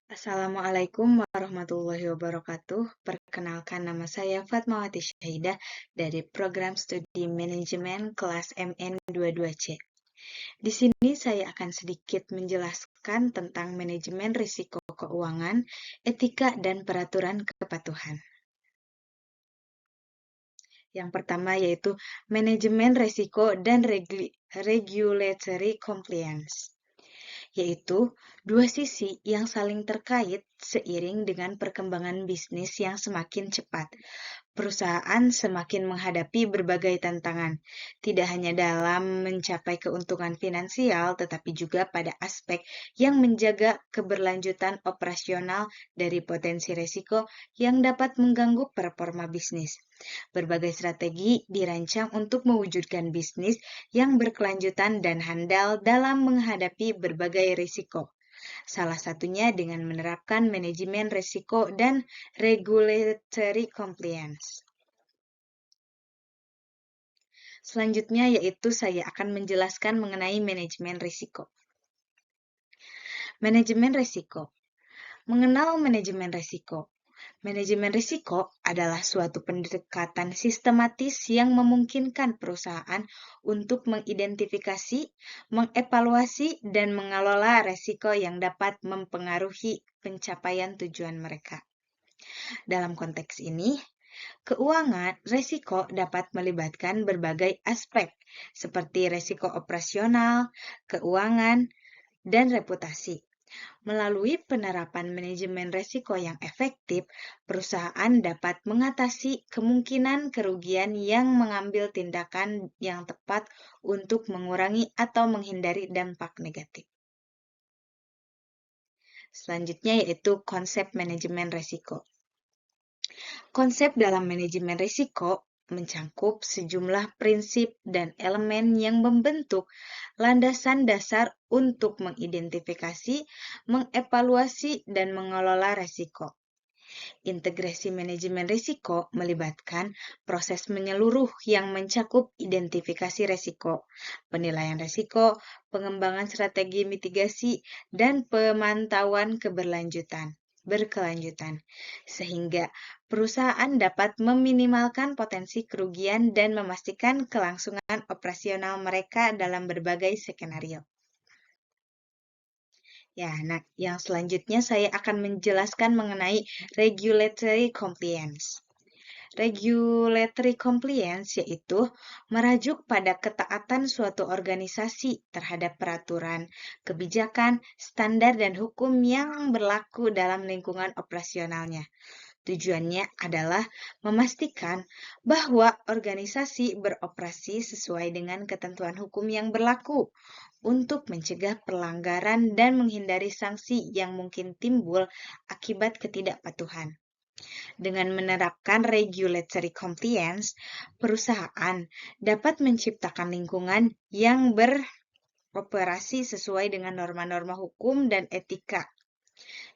Assalamualaikum warahmatullahi wabarakatuh. Perkenalkan, nama saya Fatmawati Syahidah dari Program Studi Manajemen kelas MN22C. Di sini saya akan sedikit menjelaskan tentang manajemen risiko keuangan, etika, dan peraturan kepatuhan. Yang pertama yaitu manajemen risiko dan regulatory compliance, yaitu dua sisi yang saling terkait seiring dengan perkembangan bisnis yang semakin cepat. Perusahaan semakin menghadapi berbagai tantangan, tidak hanya dalam mencapai keuntungan finansial, tetapi juga pada aspek yang menjaga keberlanjutan operasional dari potensi risiko yang dapat mengganggu performa bisnis. Berbagai strategi dirancang untuk mewujudkan bisnis yang berkelanjutan dan handal dalam menghadapi berbagai risiko. Salah satunya dengan menerapkan manajemen risiko dan regulatory compliance. Selanjutnya yaitu saya akan menjelaskan mengenai manajemen risiko. Manajemen risiko. Mengenal manajemen risiko. Manajemen risiko adalah suatu pendekatan sistematis yang memungkinkan perusahaan untuk mengidentifikasi, mengevaluasi, dan mengelola risiko yang dapat mempengaruhi pencapaian tujuan mereka. Dalam konteks ini, keuangan risiko dapat melibatkan berbagai aspek, seperti risiko operasional, keuangan, dan reputasi. Melalui penerapan manajemen risiko yang efektif, perusahaan dapat mengatasi kemungkinan kerugian yang mengambil tindakan yang tepat untuk mengurangi atau menghindari dampak negatif. Selanjutnya yaitu konsep manajemen risiko. Konsep dalam manajemen risiko mencangkup sejumlah prinsip dan elemen yang membentuk landasan dasar untuk mengidentifikasi, mengevaluasi, dan mengelola risiko. Integrasi manajemen risiko melibatkan proses menyeluruh yang mencakup identifikasi risiko, penilaian risiko, pengembangan strategi mitigasi, dan pemantauan berkelanjutan, sehingga perusahaan dapat meminimalkan potensi kerugian dan memastikan kelangsungan operasional mereka dalam berbagai skenario. Yang selanjutnya saya akan menjelaskan mengenai regulatory compliance. Regulatory compliance yaitu merujuk pada ketaatan suatu organisasi terhadap peraturan, kebijakan, standar, dan hukum yang berlaku dalam lingkungan operasionalnya. Tujuannya adalah memastikan bahwa organisasi beroperasi sesuai dengan ketentuan hukum yang berlaku untuk mencegah pelanggaran dan menghindari sanksi yang mungkin timbul akibat ketidakpatuhan. Dengan menerapkan regulatory compliance, perusahaan dapat menciptakan lingkungan yang beroperasi sesuai dengan norma-norma hukum dan etika,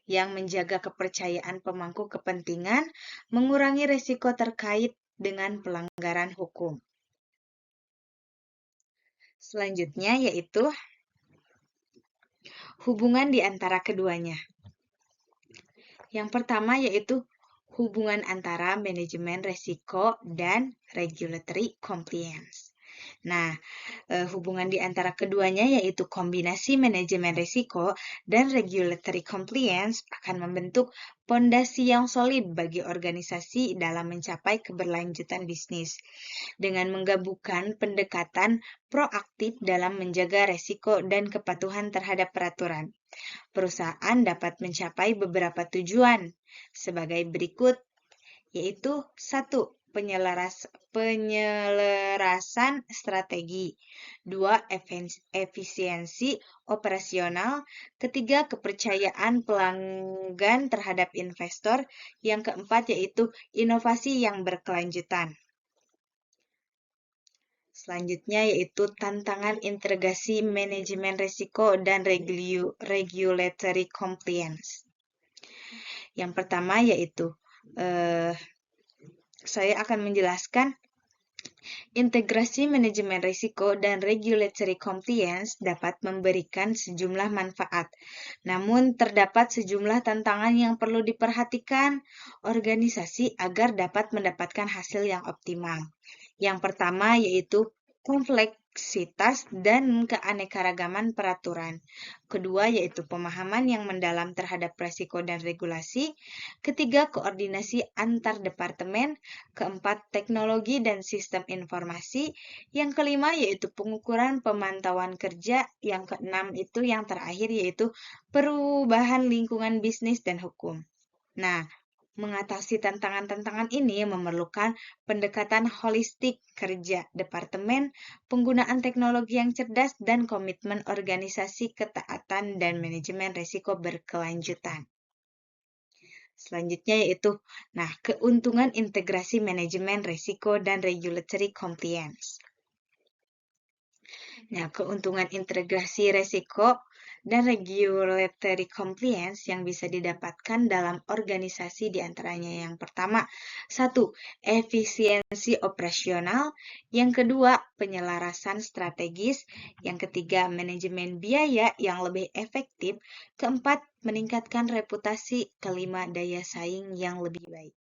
yang menjaga kepercayaan pemangku kepentingan, mengurangi risiko terkait dengan pelanggaran hukum. Selanjutnya yaitu hubungan di antara keduanya. Yang pertama yaitu hubungan antara manajemen risiko dan regulatory compliance. Nah, hubungan di antara keduanya yaitu kombinasi manajemen risiko dan regulatory compliance akan membentuk fondasi yang solid bagi organisasi dalam mencapai keberlanjutan bisnis. Dengan menggabungkan pendekatan proaktif dalam menjaga risiko dan kepatuhan terhadap peraturan, perusahaan dapat mencapai beberapa tujuan sebagai berikut, yaitu 1. Penyelarasan strategi, 2. Efisiensi operasional, 3. Kepercayaan pelanggan terhadap investor, yang keempat yaitu inovasi yang berkelanjutan. Selanjutnya yaitu tantangan integrasi manajemen risiko dan regulatory compliance. Yang pertama yaitu saya akan menjelaskan Integrasi manajemen risiko dan regulatory compliance dapat memberikan sejumlah manfaat. Namun, terdapat sejumlah tantangan yang perlu diperhatikan organisasi agar dapat mendapatkan hasil yang optimal. Yang pertama yaitu kompleksitas dan keanekaragaman peraturan. Kedua yaitu pemahaman yang mendalam terhadap risiko dan regulasi. Ketiga, koordinasi antar departemen. Keempat, teknologi dan sistem informasi. Yang kelima yaitu pengukuran pemantauan kerja. Yang keenam itu yang terakhir yaitu perubahan lingkungan bisnis dan hukum. Nah, mengatasi tantangan-tantangan ini memerlukan pendekatan holistik kerja departemen, penggunaan teknologi yang cerdas, dan komitmen organisasi ketaatan dan manajemen risiko berkelanjutan. Selanjutnya yaitu, keuntungan integrasi manajemen risiko dan regulatory compliance. Keuntungan integrasi risiko dan regulatory compliance yang bisa didapatkan dalam organisasi diantaranya yang pertama, 1. Efisiensi operasional, yang kedua, penyelarasan strategis, yang ketiga, manajemen biaya yang lebih efektif, keempat, meningkatkan reputasi, kelima, daya saing yang lebih baik.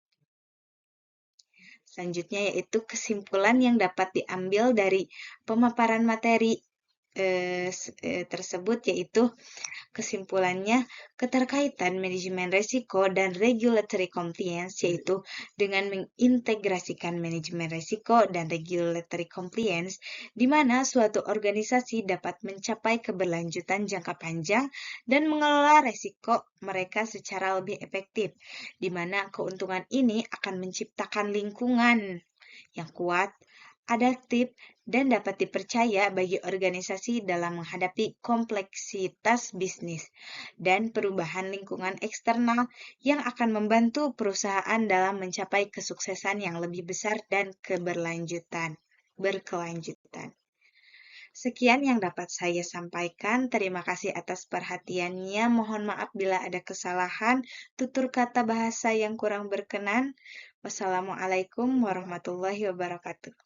Selanjutnya yaitu kesimpulan yang dapat diambil dari pemaparan materi tersebut yaitu kesimpulannya keterkaitan manajemen risiko dan regulatory compliance yaitu dengan mengintegrasikan manajemen risiko dan regulatory compliance di mana suatu organisasi dapat mencapai keberlanjutan jangka panjang dan mengelola risiko mereka secara lebih efektif di mana keuntungan ini akan menciptakan lingkungan yang kuat, adaptif, dan dapat dipercaya bagi organisasi dalam menghadapi kompleksitas bisnis dan perubahan lingkungan eksternal yang akan membantu perusahaan dalam mencapai kesuksesan yang lebih besar dan berkelanjutan. Sekian yang dapat saya sampaikan. Terima kasih atas perhatiannya. Mohon maaf bila ada kesalahan, tutur kata bahasa yang kurang berkenan. Wassalamualaikum warahmatullahi wabarakatuh.